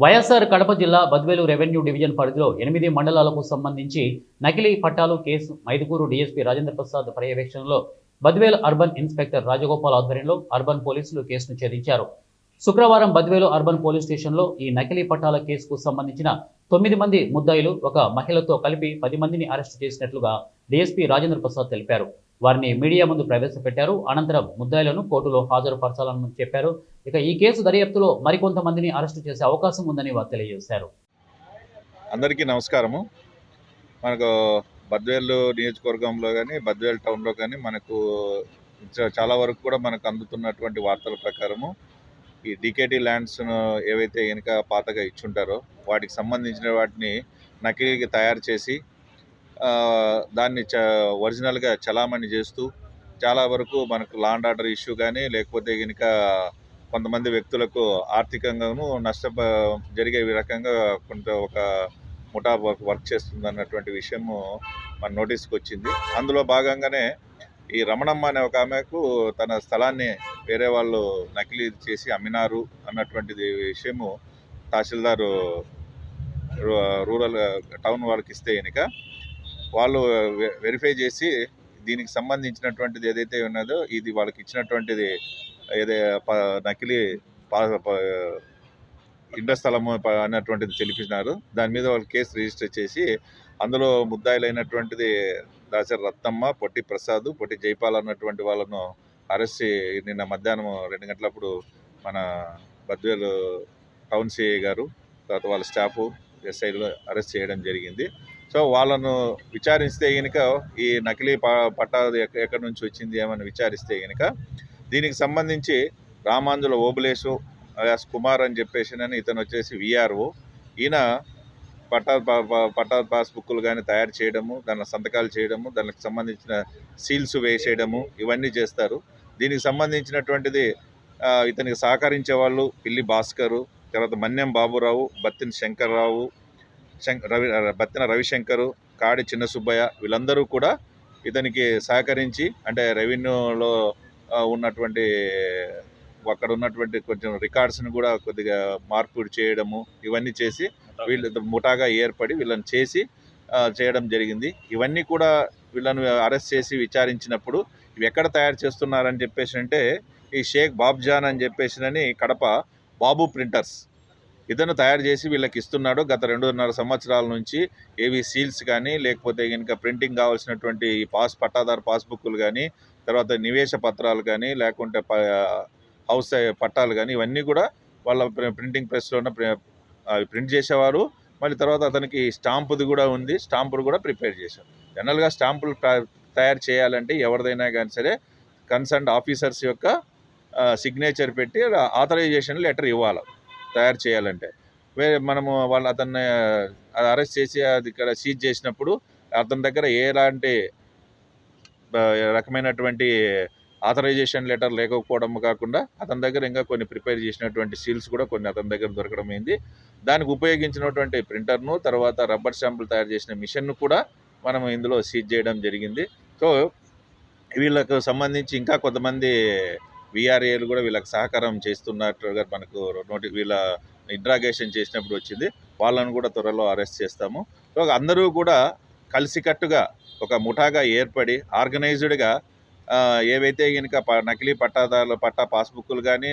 వైఎస్ఆర్ కడప జిల్లా Badvel revenue division పరిధిలో 8 మండలాలకు సంబంధించి నకిలీ పట్టాలు కేసు మైదుకూరు డీఎస్పీ రాజేంద్ర ప్రసాద్ పర్యవేక్షణలో బద్వేలు అర్బన్ ఇన్స్పెక్టర్ రాజగోపాల్ ఆధ్వర్యంలో అర్బన్ పోలీసులు కేసును ఛేదించారు. శుక్రవారం బద్వేలు అర్బన్ పోలీస్ స్టేషన్లో ఈ నకిలీ పట్టాల కేసుకు సంబంధించిన 9 మంది ముద్దాయిలు ఒక మహిళతో కలిపి 10 మందిని అరెస్టు చేసినట్లుగా డీఎస్పీ రాజేంద్ర ప్రసాద్ తెలిపారు. వారిని మీడియా ముందు ప్రవేశపెట్టారు. అనంతరం ముద్దాయిలను కోర్టులో హాజరుపరచాలని చెప్పారు. ఇక ఈ కేసు దర్యాప్తులో మరికొంతమందిని అరెస్టు చేసే అవకాశం ఉందని వారు తెలియజేశారు. అందరికీ నమస్కారము. మనకు బద్వేలు నియోజకవర్గంలో కానీ బద్వేలు టౌన్లో కానీ మనకు చాలా వరకు కూడా మనకు అందుతున్నటువంటి వార్తల ప్రకారము ఈ డీకేటీ ల్యాండ్స్ ఏవైతే వెనుక పాతగా ఇచ్చుంటారో వాటికి సంబంధించిన వాటిని నకిలీగా తయారు చేసి దాన్ని ఒరిజినల్గా చలామణి చేస్తూ చాలా వరకు మనకు లా అండ్ ఆర్డర్ ఇష్యూ కానీ లేకపోతే కనుక కొంతమంది వ్యక్తులకు ఆర్థికంగాను జరిగే రకంగా కొంత ఒక ముఠా వర్క్ చేస్తుంది అన్నటువంటి విషయము మన నోటీస్కి వచ్చింది. అందులో భాగంగానే ఈ రమణమ్మ అనే ఒక ఆమెకు తన స్థలాన్ని వేరే వాళ్ళు నకిలీ చేసి అమ్మినారు అన్నటువంటిది విషయము తహసీల్దారు రూరల్ టౌన్ వాళ్ళకి ఇస్తే కనుక వాళ్ళు వెరిఫై చేసి దీనికి సంబంధించినటువంటిది ఏదైతే ఉన్నదో ఇది వాళ్ళకి ఇచ్చినటువంటిది నకిలీ ఇండ్ల స్థలము అన్నటువంటిది తెలిపినారు. దాని మీద వాళ్ళు కేసు రిజిస్టర్ చేసి అందులో ముద్దాయిలైనటువంటిది దాసరి రత్తమ్మ, పొట్టి ప్రసాద్, పొట్టి జైపాల్ అన్నటువంటి వాళ్ళను అరెస్ట్ నిన్న మధ్యాహ్నం 2 గంటలప్పుడు మన బద్వేలు టౌన్ సిఐ గారు తర్వాత వాళ్ళ స్టాఫ్ ఎస్ఐలు అరెస్ట్ చేయడం జరిగింది. సో వాళ్ళను విచారిస్తే కనుక ఈ నకిలీ పట్టా ఎక్కడి నుంచి వచ్చింది ఏమని విచారిస్తే కనుక దీనికి సంబంధించి రామాంజుల ఓబులేసు అలియాస్ కుమార్ అని చెప్పేసి ఇతను వచ్చేసి విఆర్ఓ. ఈయన పట్టా పాస్బుక్లు కానీ తయారు చేయడము, దాని సంతకాలు చేయడము, దానికి సంబంధించిన సీల్స్ వేసేయడము ఇవన్నీ చేస్తారు. దీనికి సంబంధించినటువంటిది ఇతనికి సహకరించే వాళ్ళు పిల్లి భాస్కరు, తర్వాత మన్యం బాబురావు, బత్తిన శంకర్రావు, బత్తిన రవిశంకరు, కాడి చిన్న సుబ్బయ్య వీళ్ళందరూ కూడా ఇతనికి సహకరించి అంటే రెవెన్యూలో ఉన్నటువంటి అక్కడ ఉన్నటువంటి కొంచెం రికార్డ్స్ని కూడా కొద్దిగా మార్పిడి చేయడము ఇవన్నీ చేసి వీళ్ళు ముఠాగా ఏర్పడి వీళ్ళని చేసి చేయడం జరిగింది. ఇవన్నీ కూడా వీళ్ళను అరెస్ట్ చేసి విచారించినప్పుడు ఇవి ఎక్కడ తయారు చేస్తున్నారని చెప్పేసి అంటే ఈ షేక్ బాబ్జాన్ అని చెప్పేసి కడప బాబు ప్రింటర్స్ ఇతను తయారు చేసి వీళ్ళకి ఇస్తున్నాడు. గత 2.5 సంవత్సరాల నుంచి ఏవి సీల్స్ కానీ లేకపోతే కనుక ప్రింటింగ్ కావాల్సినటువంటి పట్టాదారు పాస్బుక్లు కానీ తర్వాత నివేశ పత్రాలు కానీ లేకుంటే హౌస్ పట్టాలు కానీ ఇవన్నీ కూడా వాళ్ళ ప్రింటింగ్ ప్రెస్లోనే ప్రింట్ చేసేవారు. మళ్ళీ తర్వాత అతనికి స్టాంపుది కూడా ఉంది, స్టాంపులు కూడా ప్రిపేర్ చేశారు. జనరల్గా స్టాంపులు తయారు చేయాలంటే ఎవరిదైనా కానీ సరే కన్సర్న్డ్ ఆఫీసర్స్ యొక్క సిగ్నేచర్ పెట్టి ఆథరైజేషన్ లెటర్ ఇవ్వాలి తయారు చేయాలంటే. మనము అతన్ని అరెస్ట్ చేసి అది ఇక్కడ సీజ్ చేసినప్పుడు అతని దగ్గర ఎలాంటి రకమైనటువంటి ఆథరైజేషన్ లెటర్ లేకపోవడం కాకుండా అతని దగ్గర ఇంకా కొన్ని ప్రిపేర్ చేసినటువంటి సీల్స్ కూడా కొన్ని అతని దగ్గర దొరకడం అయింది. దానికి ఉపయోగించినటువంటి ప్రింటర్ను తర్వాత రబ్బర్ స్టాంపులు తయారు చేసిన మిషన్ను కూడా మనం ఇందులో సీజ్ చేయడం జరిగింది. సో వీళ్ళకు సంబంధించి ఇంకా కొంతమంది విఆర్ఏలు కూడా వీళ్ళకి సహకారం చేస్తున్నట్టుగా మనకు వీళ్ళ ఇంట్రాగేషన్ చేసినప్పుడు వచ్చింది. వాళ్ళను కూడా త్వరలో అరెస్ట్ చేస్తాము. సో అందరూ కూడా కలిసికట్టుగా ఒక ముఠాగా ఏర్పడి ఆర్గనైజ్డ్గా ఏవైతే కనుక నకిలీ పట్టా పాస్బుక్లు కానీ